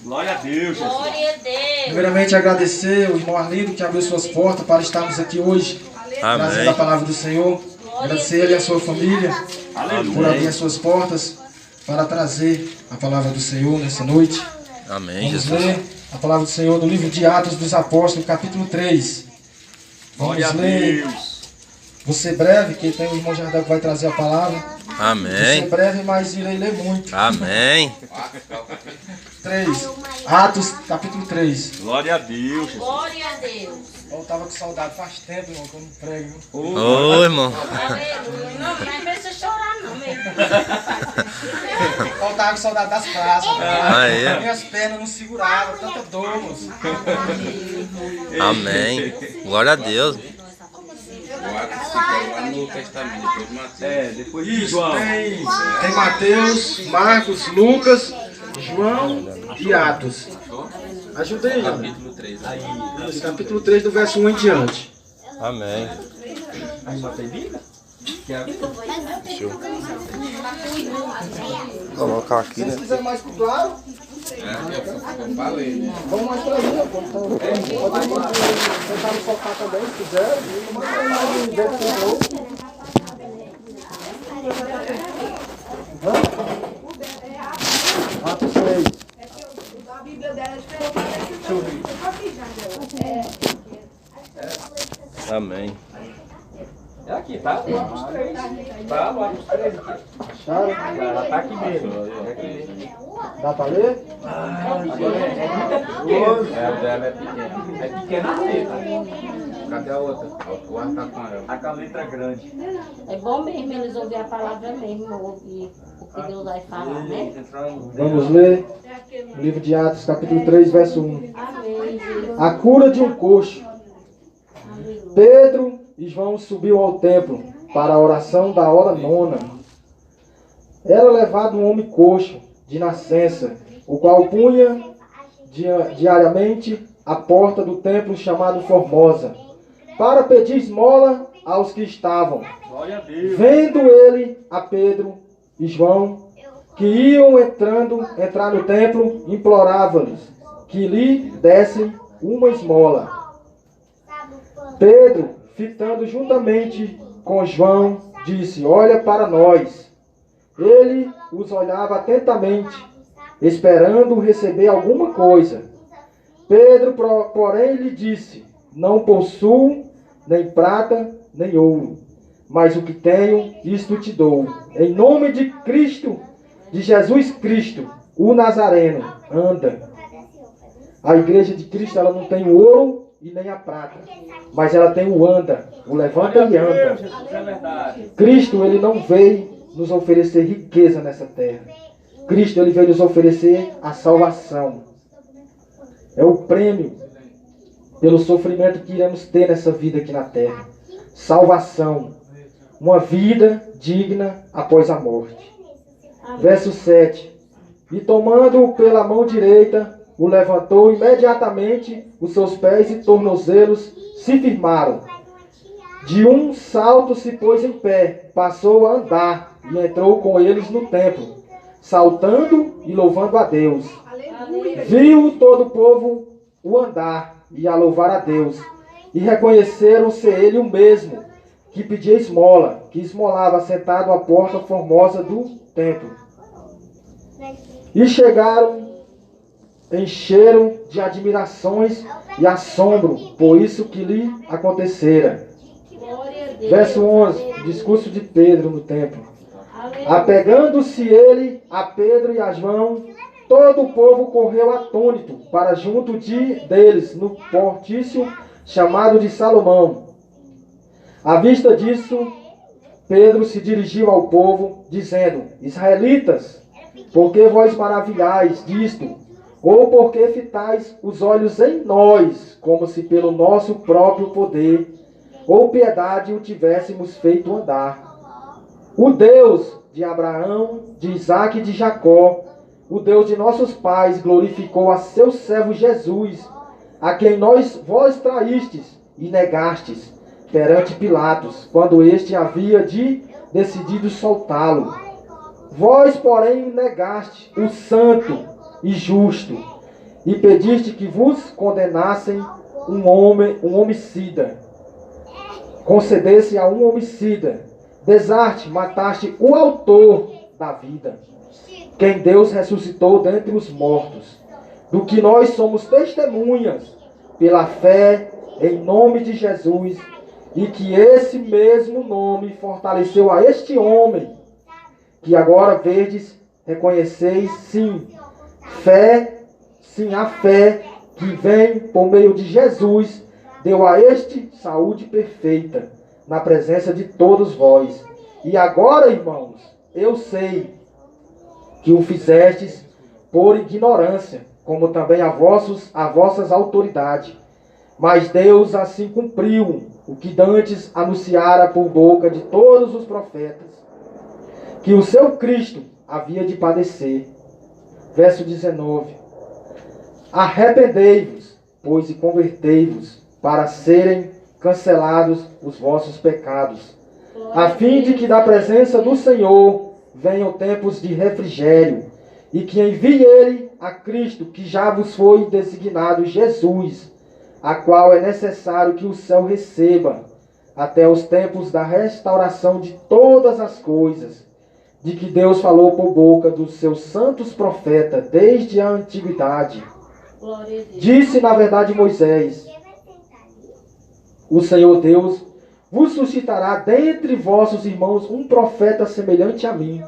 Glória a Deus, Jesus. Glória a Deus. Primeiramente agradecer o irmão Arlindo que abriu suas portas para estarmos aqui hoje, trazendo a palavra do Senhor. Agradecer ele e a sua família por abrir as suas portas para trazer a palavra do Senhor nessa noite. Amém, Vamos Jesus. ler a palavra do Senhor no livro de Atos dos Apóstolos, capítulo 3. Glória a Vamos ler. Deus. Vou ser breve, que tem o irmão Jardel que vai trazer a palavra. Vou ser Amém. breve, mas irei ler muito. Amém. 3. Atos, capítulo 3. Glória a Deus, Jesus. Glória a Deus. Eu tava com saudade faz tempo, irmão, que eu não prego. Ô, irmão. Aleluia. Não precisa chorar, não, mesmo. Eu tava com saudade das praças. Aí. Minhas pernas não seguravam, tanta dor, moço. Amém. Glória a Deus. No Testamento, depois de Mateus. Depois de Isso, João. tem Mateus, Marcos, Lucas, João e Atos. Ajudei, João. Capítulo 3. Isso, capítulo 3, do verso 1 em diante. Amém. Aí não tem Bíblia? Deixa eu colocar aqui, Se né? quiser mais claro, Eu falei, né? vamos mais pra mim. Pode sentar no sofá também, se quiser. Vamos mais um dedo com o outro. Atos 3. A Bíblia dela é diferente. Amém. É aqui, tá? O Atos 3. Tá, o Atos 3 aqui. Acharam? Tá aqui mesmo. É aqui. Dá pra ler? O dela é pequeno. É pequena a letra. Cadê a outra? O ar tá com ela. Tá com a letra grande. É bom mesmo eles ouvir a palavra mesmo, ouvir o que Deus vai falar, né? Vamos ler o livro de Atos, capítulo 3, verso 1. Amém, Jesus. A cura de um coxo. Pedro e João subiu ao templo para a oração da hora nona. Era levado um homem coxo de nascença, o qual punha diariamente a porta do templo chamado Formosa, para pedir esmola aos que estavam. Glória a Deus. Vendo ele a Pedro e João, que iam entrar no templo, implorava-lhes que lhe dessem uma esmola. Pedro, fitando juntamente com João, disse: olha para nós. Ele os olhava atentamente, esperando receber alguma coisa. Pedro, porém, lhe disse: não possuo nem prata nem ouro, mas o que tenho, isto te dou. Em nome de Cristo, de Jesus Cristo, o Nazareno, anda. A igreja de Cristo, ela não tem o ouro e nem a prata, mas ela tem o anda, o levanta e anda. Jesus, é verdade. Cristo, ele não veio nos oferecer riqueza nessa terra. Cristo, ele veio nos oferecer a salvação. É o prêmio pelo sofrimento que iremos ter nessa vida aqui na terra. Salvação. Uma vida digna após a morte. Verso 7. E tomando-o pela mão direita, o levantou imediatamente, os seus pés e tornozelos se firmaram. De um salto se pôs em pé, passou a andar e entrou com eles no templo, saltando e louvando a Deus. Viu todo o povo o andar e a louvar a Deus, e reconheceram ser ele o mesmo, que pedia esmola, que esmolava sentado à porta formosa do templo. E encheram de admirações e assombro por isso que lhe acontecera. Verso 11, discurso de Pedro no templo. Apegando-se ele a Pedro e a João, todo o povo correu atônito para junto deles, no portício chamado de Salomão. À vista disso, Pedro se dirigiu ao povo, dizendo: israelitas, por que vós maravilhais disto? Ou por que fitais os olhos em nós, como se pelo nosso próprio poder ou piedade o tivéssemos feito andar? O Deus de Abraão, de Isaque e de Jacó, o Deus de nossos pais, glorificou a seu servo Jesus, a quem vós traístes e negastes perante Pilatos, quando este havia decidido soltá-lo. Vós, porém, negaste o santo e justo, e pediste que vos condenassem um homicida. Concedesse a um homicida. Desarte, mataste o autor da vida, quem Deus ressuscitou dentre os mortos, do que nós somos testemunhas pela fé em nome de Jesus, e que esse mesmo nome fortaleceu a este homem, que agora verdes, reconheceis, sim, a fé que vem por meio de Jesus, deu a este saúde perfeita, na presença de todos vós. E agora, irmãos, eu sei que o fizestes por ignorância, como também a vossas autoridades. Mas Deus assim cumpriu o que dantes anunciara por boca de todos os profetas, que o seu Cristo havia de padecer. Verso 19. Arrependei-vos, pois, e convertei-vos, para serem cancelados os vossos pecados, a fim de que da presença do Senhor venham tempos de refrigério, e que envie Ele a Cristo, que já vos foi designado Jesus, a qual é necessário que o céu receba, até os tempos da restauração de todas as coisas, de que Deus falou por boca dos seus santos profetas desde a antiguidade. Disse, na verdade, Moisés: o Senhor Deus vos suscitará dentre vossos irmãos um profeta semelhante a mim.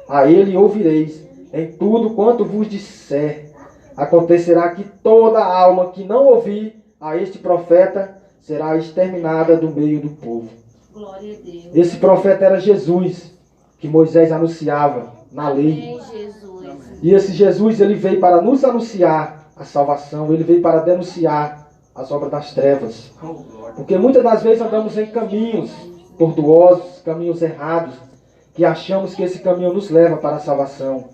A ele ouvireis em tudo quanto vos disser. Acontecerá que toda alma que não ouvir a este profeta será exterminada do meio do povo. Glória a Deus. Esse profeta era Jesus, que Moisés anunciava na lei. Amém, Jesus. E esse Jesus, ele veio para nos anunciar a salvação. Ele veio para denunciar as obras das trevas. Porque muitas das vezes andamos em caminhos tortuosos, caminhos errados, que achamos que esse caminho nos leva para a salvação.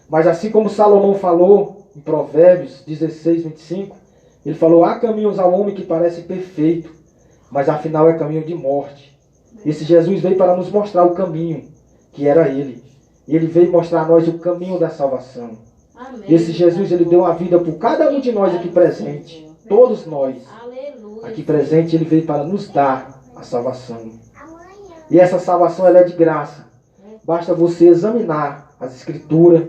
Mas assim como Salomão falou em Provérbios 16, 25, ele falou: há caminhos ao homem que parece perfeito, mas afinal é caminho de morte. Esse Jesus veio para nos mostrar o caminho, que era Ele. E Ele veio mostrar a nós o caminho da salvação. Amém. Esse Jesus, Ele deu a vida por cada um de nós aqui presente. Todos nós Aleluia. aqui presente, Ele veio para nos dar a salvação. E essa salvação, ela é de graça. Basta você examinar as Escrituras,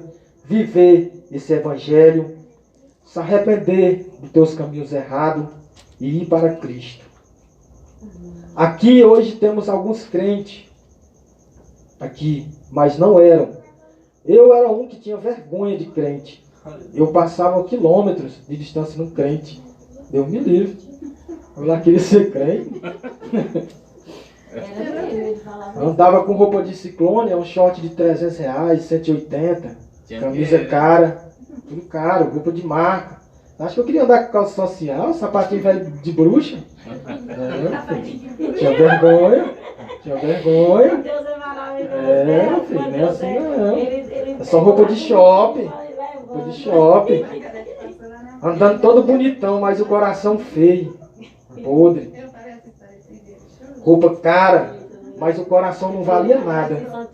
viver esse Evangelho, se arrepender dos teus caminhos errados e ir para Cristo. Aqui hoje temos alguns crentes aqui, mas não eram. Eu era um que tinha vergonha de crente. Eu passava quilômetros de distância num crente. Deus me livre. Eu lá queria ser crente. Era mesmo, ele falava. Andava com roupa de ciclone, um short de R$300, 180, camisa cara, tudo caro, roupa de marca. Acho que eu queria andar com calça social, sapatinho velho de bruxa. Tinha vergonha. Deus é maravilhoso. Filho, nem assim não. É só roupa de shopping. Roupa de shopping. Andando todo bonitão, mas o coração feio, podre. Roupa cara, mas o coração não valia nada.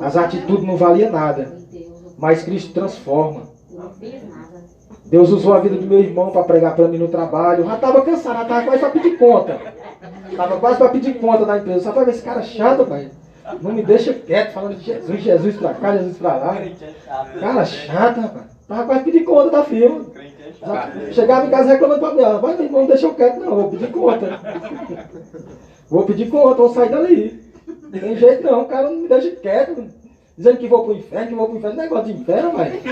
As atitudes não valiam nada. Mas Cristo transforma. Deus usou a vida do meu irmão para pregar para mim no trabalho. Eu já estava cansado, já estava quase para pedir conta. Estava quase para pedir conta da empresa. Só para ver esse cara chato, pai. Não me deixa quieto, falando de Jesus, Jesus para cá, Jesus para lá. Cara chato, rapaz. Estava quase pedir conta da firma. Chegava em casa reclamando para mim. Vai, meu irmão, não deixa eu quieto, não. Vou pedir conta. Vou pedir conta, vou sair dali. Não tem jeito não, o cara não me deixa quieto. Dizendo que vou pro inferno, negócio de inferno, pai.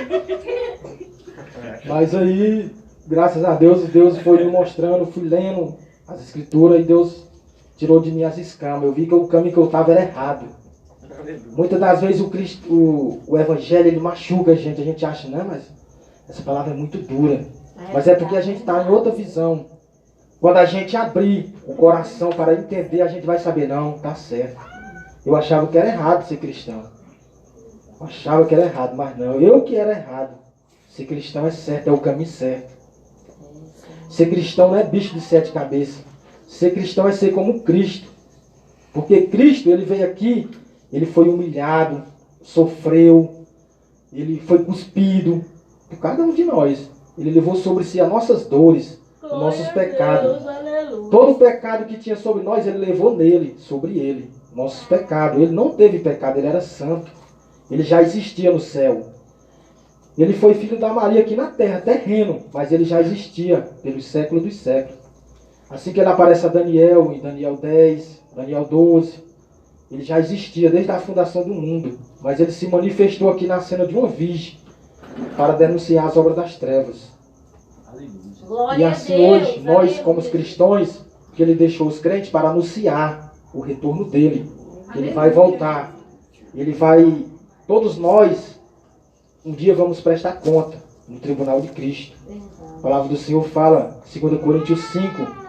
Mas aí, graças a Deus, Deus foi me mostrando, fui lendo as escrituras e Deus tirou de mim as escamas. Eu vi que o caminho que eu estava era errado. Muitas das vezes o evangelho ele machuca a gente acha, não, mas essa palavra é muito dura. Mas é porque a gente está em outra visão. Quando a gente abrir o coração para entender, a gente vai saber, não, tá certo. Eu achava que era errado ser cristão. Eu achava que era errado, mas não, eu que era errado. Ser cristão é certo, é o caminho certo. Ser cristão não é bicho de 7 cabeças. Ser cristão é ser como Cristo. Porque Cristo, ele veio aqui, ele foi humilhado, sofreu, ele foi cuspido por cada um de nós. Ele levou sobre si as nossas dores, os nossos pecados. Todo o pecado que tinha sobre nós, ele levou nele, sobre ele. Nossos pecados. Ele não teve pecado, ele era santo. Ele já existia no céu. Ele foi filho da Maria aqui na terra, terreno, mas ele já existia pelos séculos dos séculos. Assim que ele aparece a Daniel, em Daniel 10, Daniel 12, ele já existia desde a fundação do mundo, mas ele se manifestou aqui na cena de uma virgem para denunciar as obras das trevas. E assim hoje, nós como os cristãos, que ele deixou os crentes para anunciar o retorno dele. Ele vai voltar. Ele vai, todos nós, um dia vamos prestar conta no tribunal de Cristo. A palavra do Senhor fala, 2 Coríntios 5,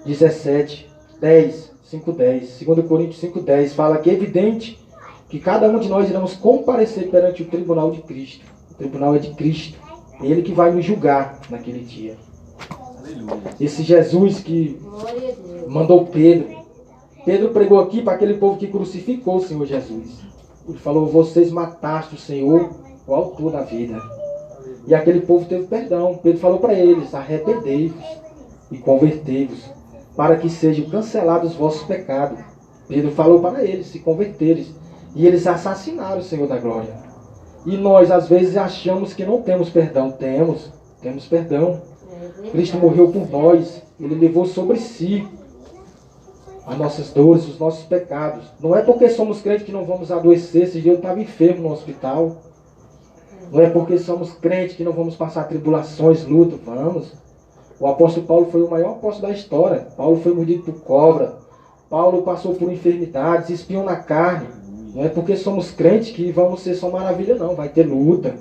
17, 10, 5, 10. 2 Coríntios 5, 10 fala que é evidente que cada um de nós iremos comparecer perante o tribunal de Cristo. O tribunal é de Cristo. É Ele que vai nos julgar naquele dia. Esse Jesus que mandou Pedro. Pedro pregou aqui para aquele povo que crucificou o Senhor Jesus. Ele falou, vocês mataste o Senhor, o autor da vida. E aquele povo teve perdão. Pedro falou para eles, arrependei-vos e convertei-vos, para que sejam cancelados os vossos pecados. Pedro falou para eles se converterem. E eles assassinaram o Senhor da glória. E nós, às vezes, achamos que não temos perdão. Temos perdão. Cristo morreu por nós. Ele levou sobre si as nossas dores, os nossos pecados. Não é porque somos crentes que não vamos adoecer. Esse dia eu estava enfermo no hospital. Não é porque somos crentes que não vamos passar tribulações, luta. Vamos. O apóstolo Paulo foi o maior apóstolo da história. Paulo foi mordido por cobra. Paulo passou por enfermidades, espinhos na carne. Não é porque somos crentes que vamos ser só maravilha, não. Vai ter luta.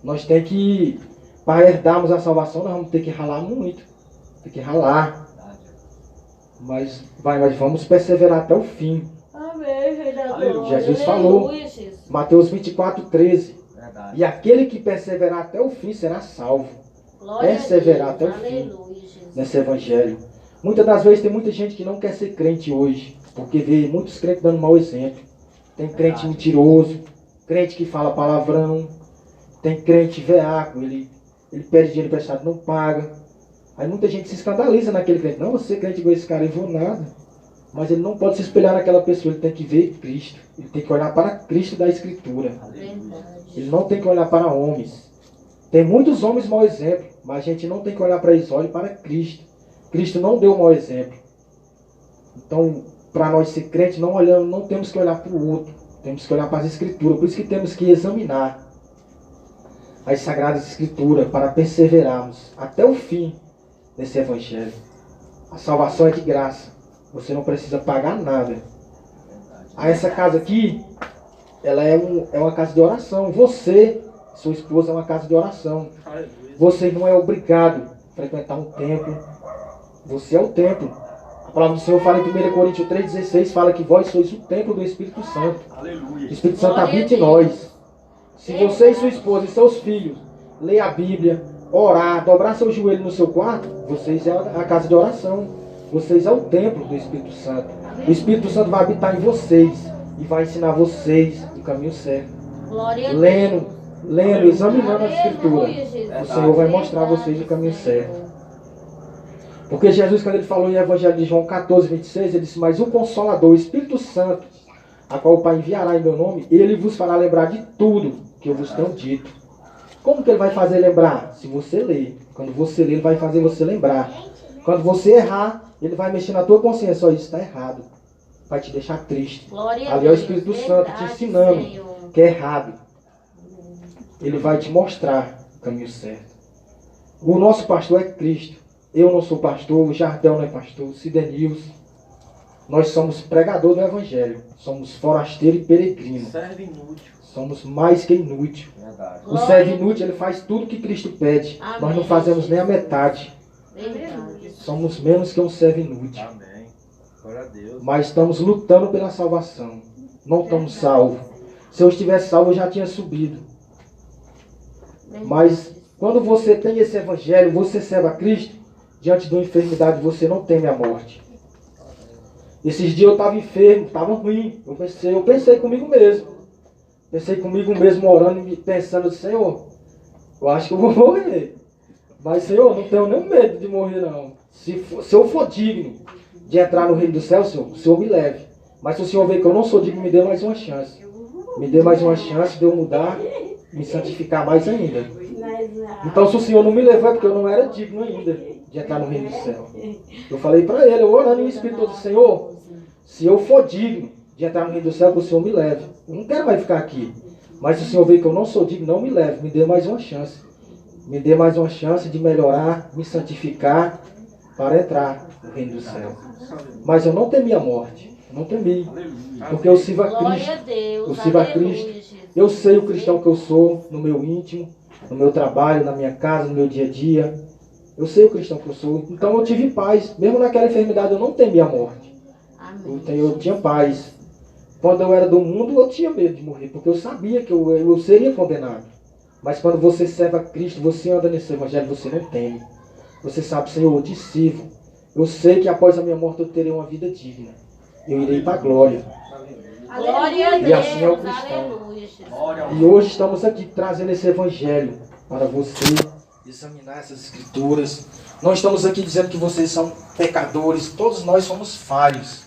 Nós temos que, para herdarmos a salvação, nós vamos ter que ralar muito. Tem que ralar. Mas vamos perseverar até o fim. Jesus falou, Mateus 24, 13. E aquele que perseverar até o fim será salvo. Perseverar até o fim nesse evangelho. Muitas das vezes tem muita gente que não quer ser crente hoje, porque vê muitos crentes dando mau exemplo. Tem crente mentiroso, crente que fala palavrão, tem crente veaco, ele pede dinheiro emprestado e não paga. Aí muita gente se escandaliza naquele crente. Não, você crente igual esse cara, eu vou nada. Mas ele não pode se espelhar naquela pessoa, ele tem que ver Cristo. Ele tem que olhar para Cristo da Escritura. Ele não tem que olhar para homens. Tem muitos homens mau exemplo, mas a gente não tem que olhar para eles, olhe para Cristo. Cristo não deu mau exemplo. Então, para nós ser crentes, não temos que olhar para o outro. Temos que olhar para as Escrituras. Por isso que temos que examinar as Sagradas Escrituras para perseverarmos até o fim nesse Evangelho. A salvação é de graça. Você não precisa pagar nada. Essa casa aqui, ela é uma casa de oração. Você, sua esposa, é uma casa de oração. Você não é obrigado a frequentar um templo. Você é o templo. A palavra do Senhor fala em 1 Coríntios 3,16, fala que vós sois o templo do Espírito Santo. O Espírito Santo habita em nós. Se você e sua esposa e seus filhos ler a Bíblia, orar, dobrar seu joelho no seu quarto, vocês é a casa de oração. Vocês é o templo do Espírito Santo. O Espírito Santo vai habitar em vocês e vai ensinar vocês o caminho certo. Lendo, examinando a Escritura, o Senhor vai mostrar a vocês o caminho certo. Porque Jesus, quando ele falou em Evangelho de João 14, 26, ele disse, mas o Consolador, o Espírito Santo, a qual o Pai enviará em meu nome, ele vos fará lembrar de tudo que eu vos tenho dito. Como que ele vai fazer lembrar? Se você ler. Quando você ler, ele vai fazer você lembrar. Quando você errar, ele vai mexer na tua consciência. Olha, isso está errado. Vai te deixar triste. Ali é o Espírito Santo te ensinando que é errado. Ele vai te mostrar o caminho certo. O nosso pastor é Cristo. Eu não sou pastor, o Jardel não é pastor, o Cidenilson. Nós somos pregador do Evangelho. Somos forasteiro e peregrino. Serve inútil. Somos mais que inútil. Verdade. O servo inútil, ele faz tudo que Cristo pede. Amém. Nós não fazemos nem a metade. Somos menos que um servo inútil. Amém. Glória a Deus. Mas estamos lutando pela salvação. Não estamos salvos. Se eu estivesse salvo, eu já tinha subido. Mas quando você tem esse Evangelho, você serve a Cristo, diante de uma enfermidade, você não teme a morte. Esses dias eu estava enfermo, estava ruim. Eu pensei comigo mesmo. Pensei comigo mesmo, orando e pensando, Senhor, eu acho que eu vou morrer. Mas, Senhor, não tenho nem medo de morrer, não. Se eu for digno de entrar no reino do céu, Senhor, o Senhor me leve. Mas se o Senhor vê que eu não sou digno, me dê mais uma chance. Me dê mais uma chance de eu mudar, me santificar mais ainda. Então, se o Senhor não me levou, é porque eu não era digno ainda de entrar no reino do céu. Eu falei para ele, eu orando em espírito, eu disse, Senhor, se eu for digno de entrar no reino do céu, que o Senhor me leve. Eu não quero mais ficar aqui. Mas se o Senhor vê que eu não sou digno, não me leve. Me dê mais uma chance. Me dê mais uma chance de melhorar, me santificar para entrar no reino do céu. Mas eu não temi a morte. Eu não temi. Porque eu sirvo a Cristo. Eu sirvo a Cristo. Eu sei o cristão que eu sou no meu íntimo, no meu trabalho, na minha casa, no meu dia a dia. Eu sei o cristão que eu sou. Então eu tive paz. Mesmo naquela enfermidade eu não temi a morte. Eu tinha paz. Quando eu era do mundo eu tinha medo de morrer. Porque eu sabia que eu seria condenado. Mas quando você serve a Cristo, você anda nesse evangelho, você não teme. Você sabe, Senhor, eu te sirvo. Eu sei que após a minha morte eu terei uma vida digna. Eu irei para a glória. Glória a Deus. E assim é o cristão. E hoje estamos aqui trazendo esse evangelho para você examinar essas escrituras. Não estamos aqui dizendo que vocês são pecadores. Todos nós somos falhos.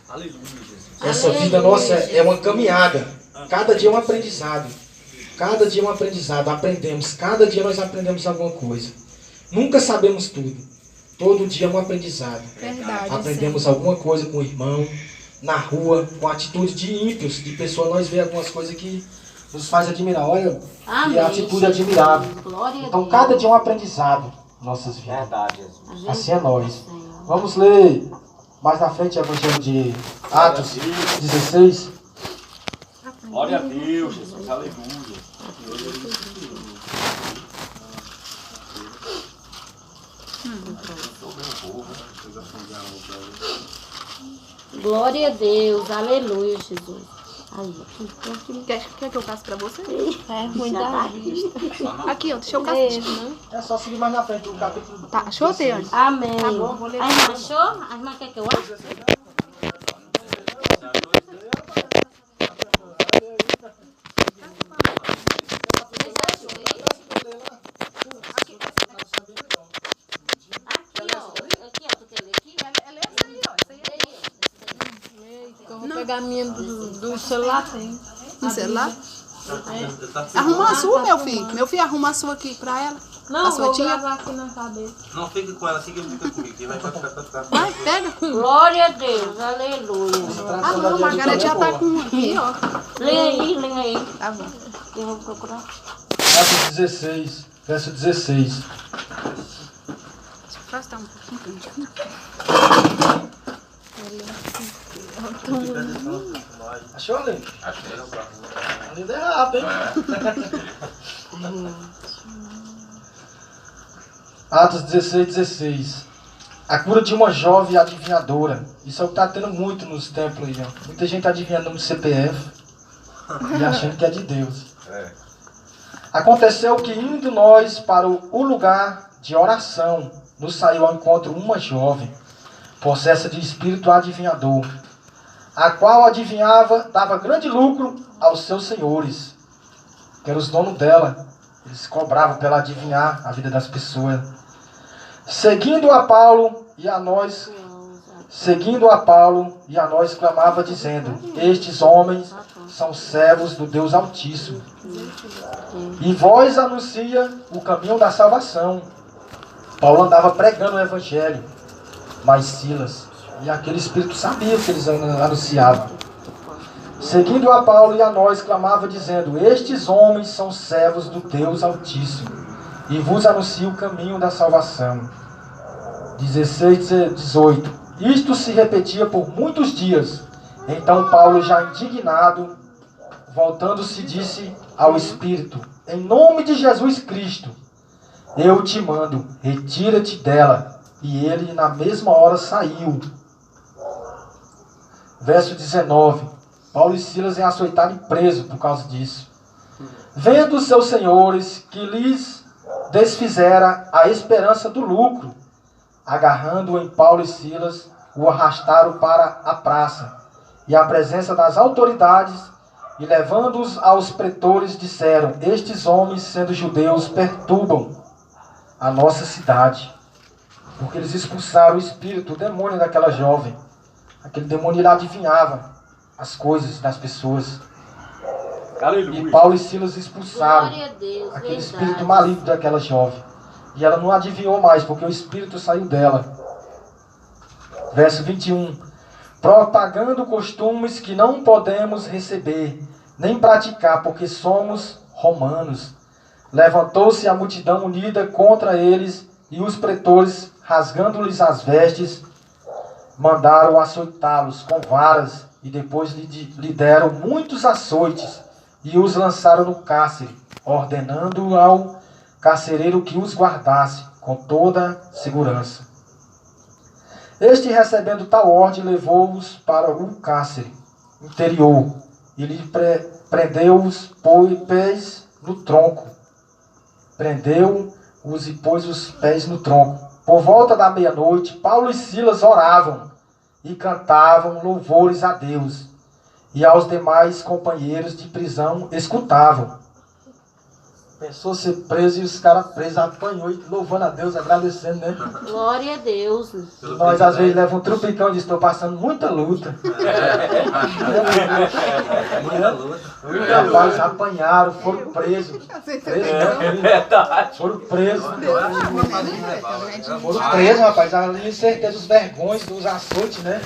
Essa vida nossa é uma caminhada. Cada dia é um aprendizado. Cada dia é um aprendizado. Aprendemos. Cada dia nós aprendemos alguma coisa. Nunca sabemos tudo. Todo dia é um aprendizado. Verdade, aprendemos alguma coisa com o irmão, na rua, com atitude de ímpios, de pessoas. Nós vemos algumas coisas que nos faz admirar. Olha, que atitude admirável. Então cada dia é um aprendizado em nossas vidas. Verdade, Jesus. Assim é nós. Vamos ler mais na frente o Evangelho de Atos 16. Glória a Deus, Jesus. Aleluia. Glória a Deus, aleluia, Jesus. Aí, aqui. Quer que eu passe pra você? É ruim da vista. Aqui, ó, deixa eu caçar. É só seguir mais na frente do capítulo. Tá, achou, Teane? Amém. Tá bom, vou ler. A irmã achou? A irmã quer que eu ache? Vou pegar a minha do celular, tem. No celular? Arruma a sua, meu filho. Meu filho, arruma a sua aqui pra ela. Não, a sua vou tia. gravar aqui na cabeça. Não, fica com ela, fica comigo. Que vai ficar. Vai, pega. Glória a Deus, aleluia. Ah, não, a Margarete já tá com uma aqui, ó. Leia aí. Tá bom. Eu vou procurar. Atos 16, verso 16. Deixa eu afastar um pouquinho. Achou, Aline? Achei. Aline é rápido, hein? Atos 16, 16. A cura de uma jovem adivinhadora. Isso é o que está tendo muito nos templos aí, ó. Muita gente adivinhando no CPF e achando que é de Deus. Aconteceu que, indo nós para o lugar de oração, nos saiu ao encontro uma jovem, possessa de espírito adivinhador, a qual adivinhava, dava grande lucro aos seus senhores, que eram os donos dela. Eles cobravam para ela adivinhar a vida das pessoas. Seguindo a Paulo e a nós, clamava, dizendo: estes homens são servos do Deus Altíssimo, e vós anuncia o caminho da salvação. Paulo andava pregando o Evangelho, mas Silas e aquele espírito sabia o que eles anunciavam. Seguindo a Paulo e a nós, clamava, dizendo: estes homens são servos do Deus Altíssimo, e vos anuncio o caminho da salvação. 16, 18. Isto se repetia por muitos dias. Então Paulo, já indignado, voltando-se, disse ao Espírito: em nome de Jesus Cristo, eu te mando, retira-te dela. E ele na mesma hora saiu. Verso 19. Paulo e Silas é açoitado e preso por causa disso. Vendo os seus senhores que lhes desfizera a esperança do lucro, agarrando-o em Paulo e Silas, o arrastaram para a praça e à presença das autoridades, e levando-os aos pretores, disseram: estes homens, sendo judeus, perturbam a nossa cidade. Porque eles expulsaram o espírito, o demônio daquela jovem. Aquele demônio, ele adivinhava as coisas das pessoas. Aleluia. E Paulo e Silas expulsaram Glória a Deus, aquele verdade. espírito maligno daquela jovem. E ela não adivinhou mais, porque o espírito saiu dela. Verso 21. Propagando costumes que não podemos receber, nem praticar, porque somos romanos. Levantou-se a multidão unida contra eles, e os pretores, rasgando-lhes as vestes, mandaram açoitá-los com varas, e depois lhe deram muitos açoites, e os lançaram no cárcere, ordenando ao carcereiro que os guardasse com toda segurança. Este, recebendo tal ordem, levou-os para o cárcere interior, e lhe prendeu-os, pés no tronco. Prendeu-os e pôs os pés no tronco. Por volta da meia-noite, Paulo e Silas oravam e cantavam louvores a Deus, e aos demais companheiros de prisão escutavam. Pensou ser preso e os caras presos apanhou e louvando a Deus, agradecendo, né? Glória a Deus. Nós às vezes levamos um trupicão e diz, estou passando muita luta. Muita luta. Os rapazes apanharam, foram presos. Foram presos. Foram presos, rapaz. Ali certeza os vergões dos açoites, né?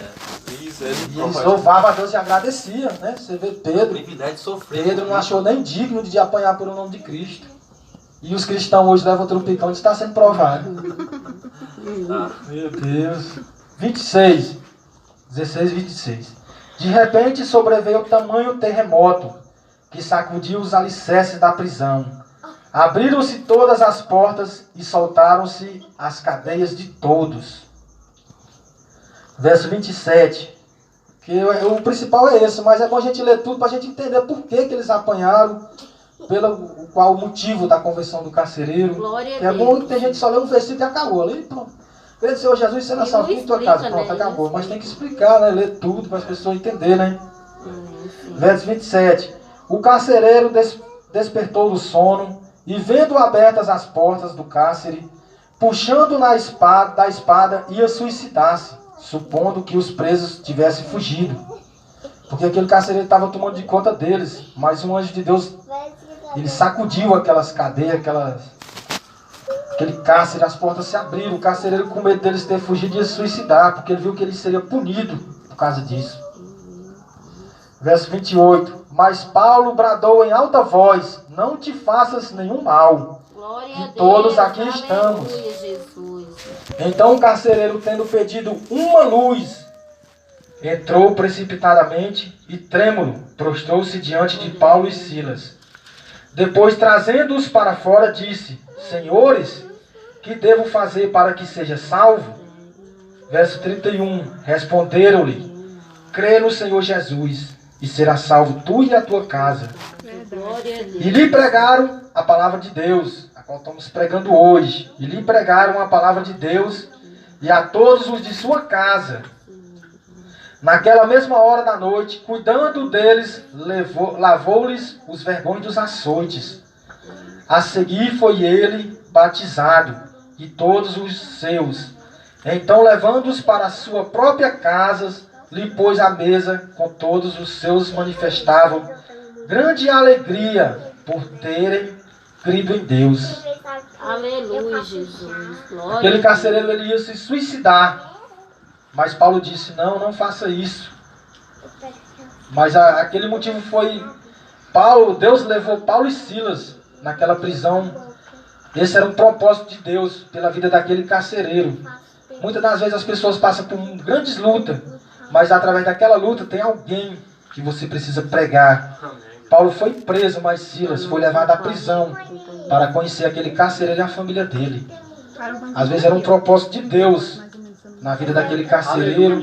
Isso, E eles louvavam a Deus e agradeciam, né? Você vê Pedro. Privilégio de sofrer. Pedro não achou nem digno de apanhar pelo nome de Cristo. E os cristãos hoje levam o trupicão e está sendo provado. Meu Deus. 16. 16 e 26. De repente sobreveio tamanho terremoto que sacudiu os alicerces da prisão. Abriram-se todas as portas e soltaram-se as cadeias de todos. Verso 27. O principal é esse, mas é bom a gente ler tudo para a gente entender por que eles apanharam, qual o motivo da conversão do carcereiro. Glória a Que é Deus. bom que tem gente que só lê um versículo e acabou. Ali, pronto. Crê no Senhor Jesus, você não E salvo não em tua explica, casa. Pronto, né? acabou. Mas tem que explicar, né? Ler tudo para as pessoas entenderem, né? Verso 27. O carcereiro despertou do sono e, vendo abertas as portas do cárcere, puxando da espada, ia suicidar-se, supondo que os presos tivessem fugido. Porque aquele carcereiro estava tomando de conta deles. Mas um anjo de Deus, ele sacudiu aquelas cadeias, aquele cárcere, as portas se abriram. O carcereiro, com medo deles ter fugido, ia suicidar, porque ele viu que ele seria punido por causa disso. Verso 28. Mas Paulo bradou em alta voz, não te faças nenhum mal. Glória a E Deus. todos aqui Aleluia, estamos. Jesus. Então o carcereiro, tendo pedido uma luz, entrou precipitadamente e, trêmulo, prostrou-se diante de Paulo e Silas. Depois, trazendo-os para fora, disse: Senhores, que devo fazer para que seja salvo? Verso 31. Responderam-lhe: Crê no Senhor Jesus, e será salvo tu e a tua casa. Glória a Deus. E lhe pregaram a palavra de Deus, a qual estamos pregando hoje. E lhe pregaram a palavra de Deus e a todos os de sua casa. Naquela mesma hora da noite, cuidando deles, lavou-lhes os vergões dos açoites. A seguir foi ele batizado, e todos os seus. Então, levando-os para a sua própria casa, lhe pôs à mesa com todos os seus, manifestavam grande alegria por terem crido em Deus. Aleluia, Jesus. Glória Aquele a carcereiro, ele ia se suicidar. Mas Paulo disse: não faça isso. Mas aquele motivo foi Deus levou Paulo e Silas naquela prisão. Esse era um propósito de Deus pela vida daquele carcereiro. Muitas das vezes as pessoas passam por grandes lutas, mas através daquela luta tem alguém que você precisa pregar. Paulo foi preso, mas Silas foi levado à prisão para conhecer aquele carcereiro e a família dele. Às vezes era um propósito de Deus na vida daquele carcereiro,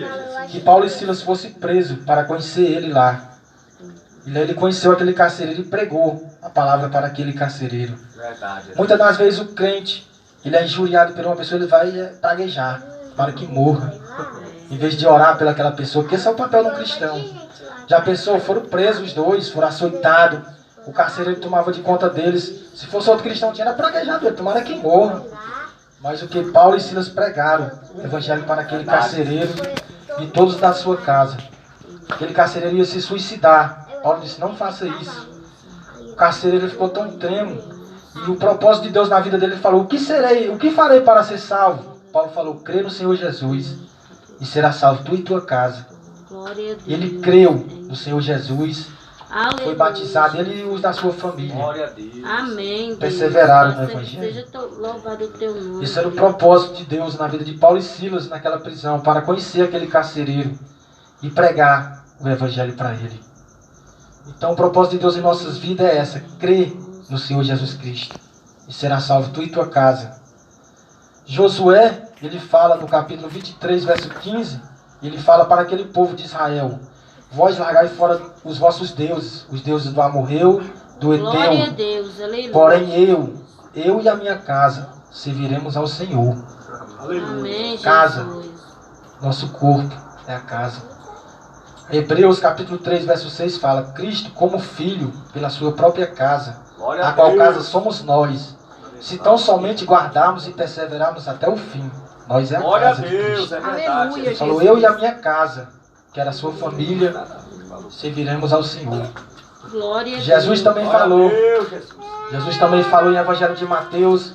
que Paulo e Silas fossem presos para conhecer ele lá. E ele conheceu aquele carcereiro e pregou a palavra para aquele carcereiro. Verdade. Muitas das vezes o crente, ele é injuriado por uma pessoa, ele vai praguejar para que morra, em vez de orar pelaquela pessoa, porque esse é o papel de um cristão. Já pensou, foram presos os dois, foram açoitados, o carcereiro tomava de conta deles. Se fosse outro cristão, tinha praguejado ele, tomara que morra. Mas o que Paulo e Silas pregaram, o evangelho para aquele carcereiro e todos da sua casa. Aquele carcereiro ia se suicidar. Paulo disse, não faça isso. O carcereiro ficou tão tremo. E o propósito de Deus na vida dele, ele falou, o que farei para ser salvo? Paulo falou, crê no Senhor Jesus e será salvo tu e tua casa. Ele creu no Senhor Jesus, foi batizado, ele e os da sua família. Glória a Deus. Amém. Perseveraram no evangelho. Seja louvado o teu nome. Esse era o propósito de Deus na vida de Paulo e Silas naquela prisão, para conhecer aquele carcereiro e pregar o evangelho para ele. Então o propósito de Deus em nossas vidas é essa, crer no Senhor Jesus Cristo e será salvo tu e tua casa. Josué, ele fala no capítulo 23, verso 15, ele fala para aquele povo de Israel, vós largai fora os vossos deuses, os deuses do amorreu, do Glória a Eteu, Deus, aleluia. porém eu e a minha casa serviremos ao Senhor. Amém, Casa. Jesus. Nosso corpo é a casa. Hebreus capítulo 3, verso 6 fala, Cristo como filho pela sua própria casa, Glória a qual casa somos nós, se tão somente guardarmos e perseverarmos até o fim. Nós é a Glória a casa de Deus, Cristo. é verdade. Aleluia, Ele falou, Jesus. eu e a minha casa, que era a sua família, serviremos ao Senhor. Glória a Jesus Deus. também Glória a falou, Deus, Jesus. Jesus também falou em Evangelho de Mateus,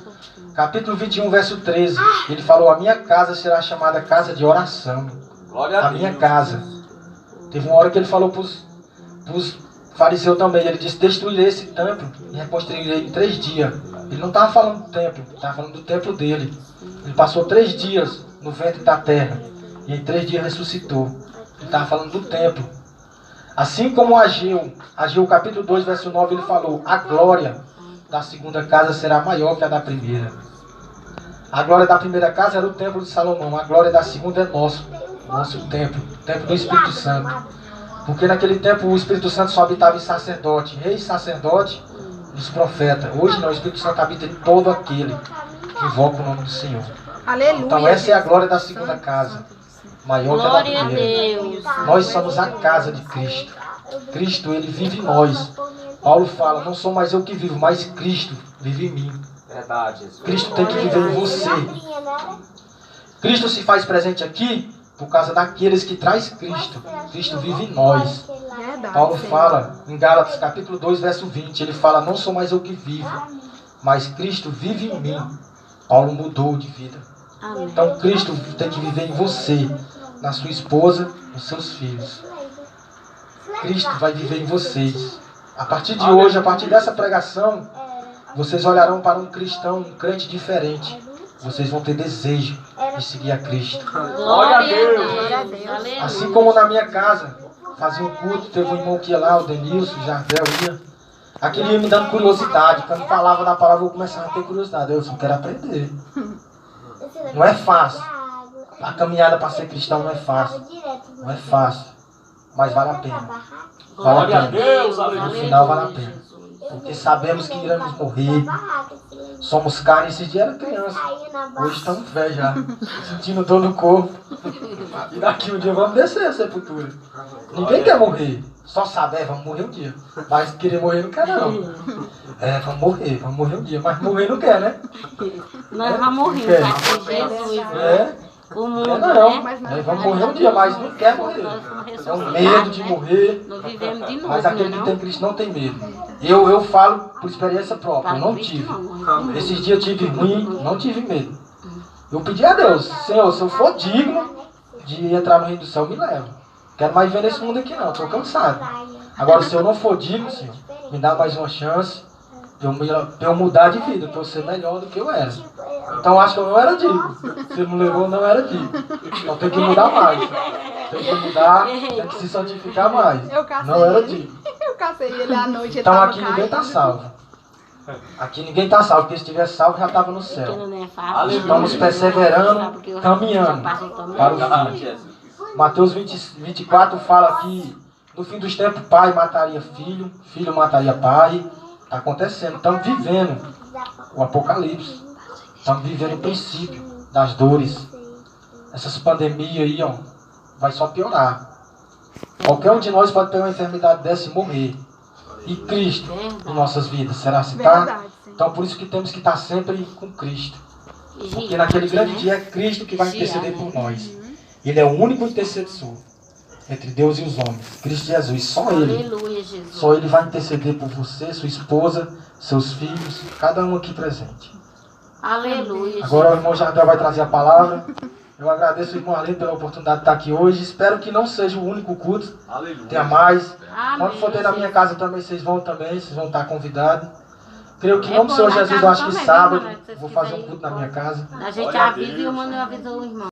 capítulo 21, verso 13. Ele falou, a minha casa será chamada casa de oração. Glória a A minha Deus. casa. Teve uma hora que ele falou para os fariseus também, ele disse, destruirei esse templo e reconstruirei em 3 dias. Ele não estava falando do templo, estava falando do templo dele. Ele passou 3 dias no ventre da terra e em 3 dias ressuscitou. Ele estava falando do templo. Assim como Ageu capítulo 2, verso 9, ele falou, a glória da segunda casa será maior que a da primeira. A glória da primeira casa era o templo de Salomão, a glória da segunda é nosso templo, o templo do Espírito Santo. Porque naquele tempo o Espírito Santo só habitava em sacerdote, rei, sacerdote e os profetas. Hoje não, o Espírito Santo habita em todo aquele que invoca o nome do Senhor. Aleluia. Então essa é a glória da segunda casa, maior que a da Glória a primeira. Deus. Nós somos a casa de Cristo. Cristo, ele vive em nós. Paulo fala, não sou mais eu que vivo, mas Cristo vive em mim. Verdade, Jesus. Cristo tem que viver em você. Cristo se faz presente aqui por causa daqueles que traz Cristo. Cristo vive em nós. Verdade, Paulo Senhor. fala em Gálatas capítulo 2, verso 20. Ele fala, não sou mais eu que vivo, mas Cristo vive em mim. Paulo mudou de vida. Amém. Então Cristo tem que viver em você, na sua esposa, nos seus filhos. Cristo vai viver em vocês. A partir de hoje, a partir dessa pregação, vocês olharão para um cristão, um crente diferente. Vocês vão ter desejo de seguir a Cristo. Glória a Deus. Glória a Deus. Aleluia. Assim como na minha casa, fazia um culto, teve um irmão que ia lá, o Denilson, o Jardel ia. Aquele ia me dando curiosidade. Quando falava da palavra, eu começava a ter curiosidade. Eu só quero aprender. Não é fácil. A caminhada para ser cristão não é fácil. Não é fácil. Mas vale a pena. Vale Glória a a pena. Deus, No aleluia. final vale a pena. Porque sabemos que iremos morrer. Somos carne. Esses dias era criança. Hoje estamos velhos já. Sentindo dor no corpo. E daqui um dia vamos descer a sepultura. Ninguém quer morrer. Só sabe, vamos morrer um dia. Mas querer morrer não quer não. Vamos morrer um dia. Mas morrer não quer, né? Nós vamos morrer, Quer. tá? Jesus. É. O mundo, Não, não. né? Nós vamos morrer um dia, mas não quer morrer. É um medo de morrer. Não vivemos de novo, Mas aquele né, que não? tem Cristo não tem medo. Eu falo por experiência própria. Eu não Cristo tive. não. Esses dias eu tive ruim, não tive medo. Eu pedi a Deus, Senhor, se eu for digno de entrar no reino do céu, me leva. Quero mais viver nesse mundo aqui não, estou cansado. Agora, se eu não for digno, Senhor, me dá mais uma chance para eu mudar de vida, para eu ser melhor do que eu era. Então acho que eu não era digno. Se não levou, eu não era digno. Então tem que mudar mais. Tem que mudar, tem que se santificar mais. Eu cacei Não era ele. digno. Eu cacei ele à noite. ele Então tava aqui ninguém está caído. salvo. Aqui ninguém está salvo, porque se estivesse salvo já estava no céu. Porque não é fácil. Estamos perseverando, caminhando para o Ah, fim. Jesus. Mateus 24 fala que no fim dos tempos pai mataria filho, filho mataria pai. Está acontecendo, estamos vivendo o apocalipse. Estamos vivendo o princípio das dores. Essas pandemias aí, ó, vai só piorar. Qualquer um de nós pode ter uma enfermidade dessa e morrer. E Cristo em nossas vidas, será citado? Verdade, sim. Então por isso que temos que estar sempre com Cristo. Porque naquele grande dia é Cristo que vai interceder por nós. Ele é o único intercessor entre Deus e os homens. Cristo Jesus, só Ele. Aleluia, Jesus. Só Ele vai interceder por você, sua esposa, seus filhos, cada um aqui presente. Aleluia, Agora o irmão Jardel vai trazer a palavra. Eu agradeço o irmão Arlindo pela oportunidade de estar aqui hoje. Espero que não seja o único culto. Tenha mais. Quando for ter na minha casa também, vocês vão estar convidados. Creio que em nome do Senhor Jesus, eu acho que sábado vou fazer um culto na minha casa. A gente avisa e o Manuel avisou o irmão.